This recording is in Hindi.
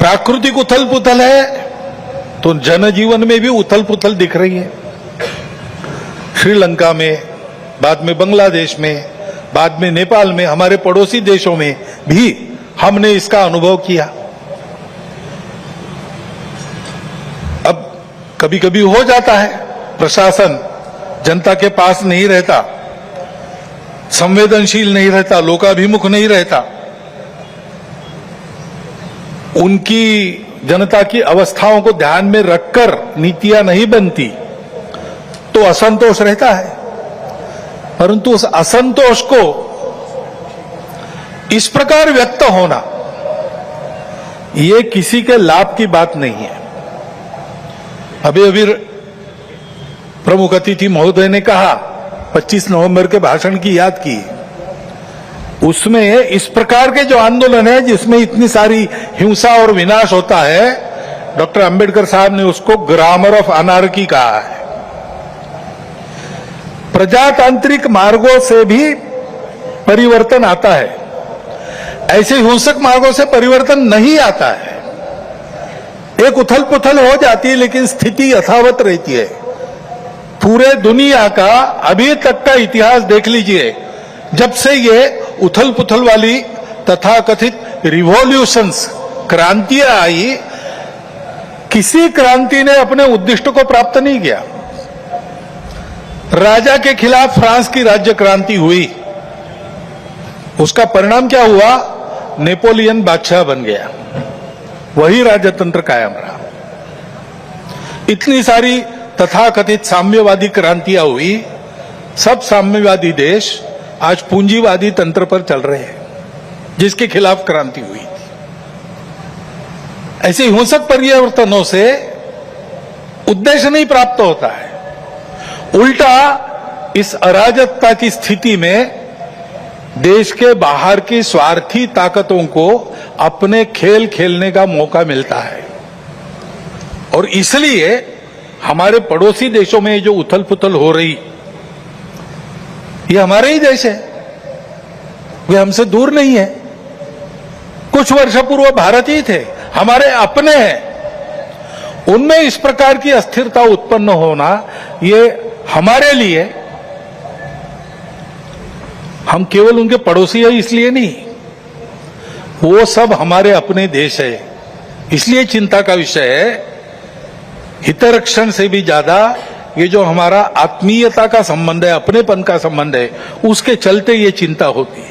प्राकृतिक उथल पुथल है तो जनजीवन में भी उथल पुथल दिख रही है। श्रीलंका में, बाद में बांग्लादेश में, बाद में नेपाल में, हमारे पड़ोसी देशों में भी हमने इसका अनुभव किया। अब कभी कभी हो जाता है, प्रशासन जनता के पास नहीं रहता, संवेदनशील नहीं रहता, लोकाभिमुख नहीं रहता, उनकी जनता की अवस्थाओं को ध्यान में रखकर नीतियां नहीं बनती तो असंतोष रहता है। परंतु उस असंतोष को इस प्रकार व्यक्त होना, ये किसी के लाभ की बात नहीं है। अभी अभी प्रमुख अतिथि महोदय ने कहा, 25 नवंबर के भाषण की याद की, उसमें इस प्रकार के जो आंदोलन है जिसमें इतनी सारी हिंसा और विनाश होता है, डॉक्टर अंबेडकर साहब ने उसको ग्रामर ऑफ अनार्की कहा है। प्रजातांत्रिक मार्गों से भी परिवर्तन आता है, ऐसे हिंसक मार्गों से परिवर्तन नहीं आता है। एक उथल पुथल हो जाती है लेकिन स्थिति यथावत रहती है। पूरे दुनिया का अभी तक का इतिहास देख लीजिए, जब से ये उथल पुथल वाली तथाकथित रिवॉल्यूशंस, क्रांतियां आई, किसी क्रांति ने अपने उद्दिष्ट को प्राप्त नहीं किया। राजा के खिलाफ फ्रांस की राज्य क्रांति हुई, उसका परिणाम क्या हुआ? नेपोलियन बादशाह बन गया, वही राजतंत्र कायम रहा। इतनी सारी तथाकथित साम्यवादी क्रांतियां हुई, सब साम्यवादी देश आज पूंजीवादी तंत्र पर चल रहे हैं, जिसके खिलाफ क्रांति हुई थी। ऐसे हिंसक परिवर्तनों से उद्देश्य नहीं प्राप्त होता है, उल्टा इस अराजकता की स्थिति में देश के बाहर की स्वार्थी ताकतों को अपने खेल खेलने का मौका मिलता है। और इसलिए हमारे पड़ोसी देशों में जो उथल पुथल हो रही, ये हमारे ही देश है, वे हमसे दूर नहीं है। कुछ वर्ष पूर्व भारत ही थे, हमारे अपने हैं। उनमें इस प्रकार की अस्थिरता उत्पन्न होना, ये हमारे लिए, हम केवल उनके पड़ोसी हैं इसलिए नहीं, वो सब हमारे अपने देश है, इसलिए चिंता का विषय है। हितरक्षण से भी ज्यादा ये जो हमारा आत्मीयता का संबंध है, अपनेपन का संबंध है, उसके चलते ये चिंता होती है।